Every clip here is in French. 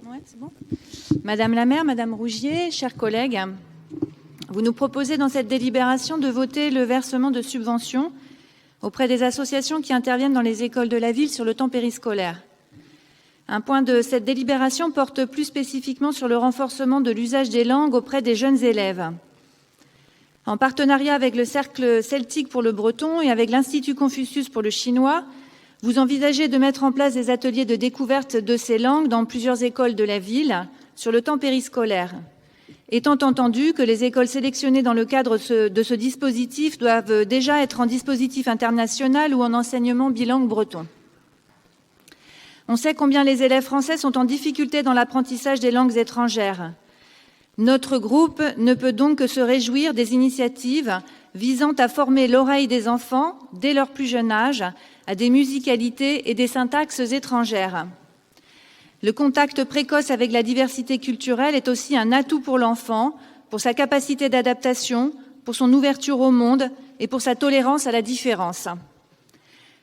Ouais, c'est bon. Madame la maire, Madame Rougier, chers collègues, vous nous proposez dans cette délibération de voter le versement de subventions auprès des associations qui interviennent dans les écoles de la ville sur le temps périscolaire. Un point de cette délibération porte plus spécifiquement sur le renforcement de l'usage des langues auprès des jeunes élèves. En partenariat avec le Cercle celtique pour le breton et avec l'Institut Confucius pour le chinois, vous envisagez de mettre en place des ateliers de découverte de ces langues dans plusieurs écoles de la ville sur le temps périscolaire, étant entendu que les écoles sélectionnées dans le cadre de ce dispositif doivent déjà être en dispositif international ou en enseignement bilingue breton. On sait combien les élèves français sont en difficulté dans l'apprentissage des langues étrangères. Notre groupe ne peut donc que se réjouir des initiatives visant à former l'oreille des enfants, dès leur plus jeune âge, à des musicalités et des syntaxes étrangères. Le contact précoce avec la diversité culturelle est aussi un atout pour l'enfant, pour sa capacité d'adaptation, pour son ouverture au monde et pour sa tolérance à la différence.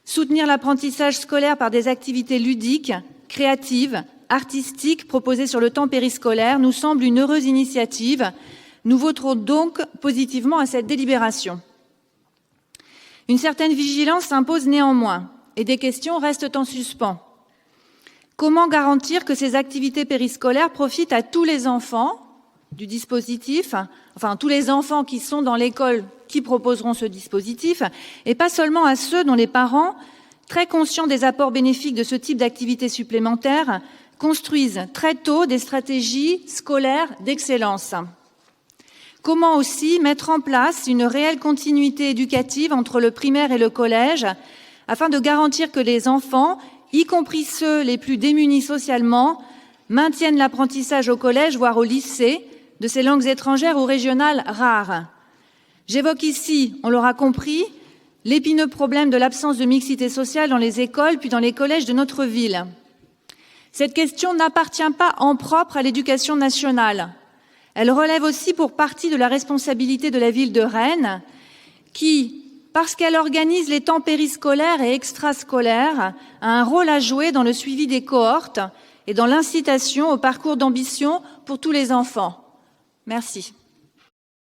Soutenir l'apprentissage scolaire par des activités ludiques, créatives, artistiques proposées sur le temps périscolaire nous semble une heureuse initiative. Nous voterons donc positivement à cette délibération. Une certaine vigilance s'impose néanmoins et des questions restent en suspens. Comment garantir que ces activités périscolaires profitent à tous les enfants du dispositif, enfin tous les enfants qui sont dans l'école qui proposeront ce dispositif, et pas seulement à ceux dont les parents, très conscients des apports bénéfiques de ce type d'activités supplémentaires, construisent très tôt des stratégies scolaires d'excellence. Comment aussi mettre en place une réelle continuité éducative entre le primaire et le collège afin de garantir que les enfants, y compris ceux les plus démunis socialement, maintiennent l'apprentissage au collège, voire au lycée, de ces langues étrangères ou régionales rares. J'évoque ici, on l'aura compris, l'épineux problème de l'absence de mixité sociale dans les écoles puis dans les collèges de notre ville. Cette question n'appartient pas en propre à l'éducation nationale. Elle relève aussi pour partie de la responsabilité de la ville de Rennes, qui, parce qu'elle organise les temps périscolaires et extrascolaires, a un rôle à jouer dans le suivi des cohortes et dans l'incitation au parcours d'ambition pour tous les enfants. Merci.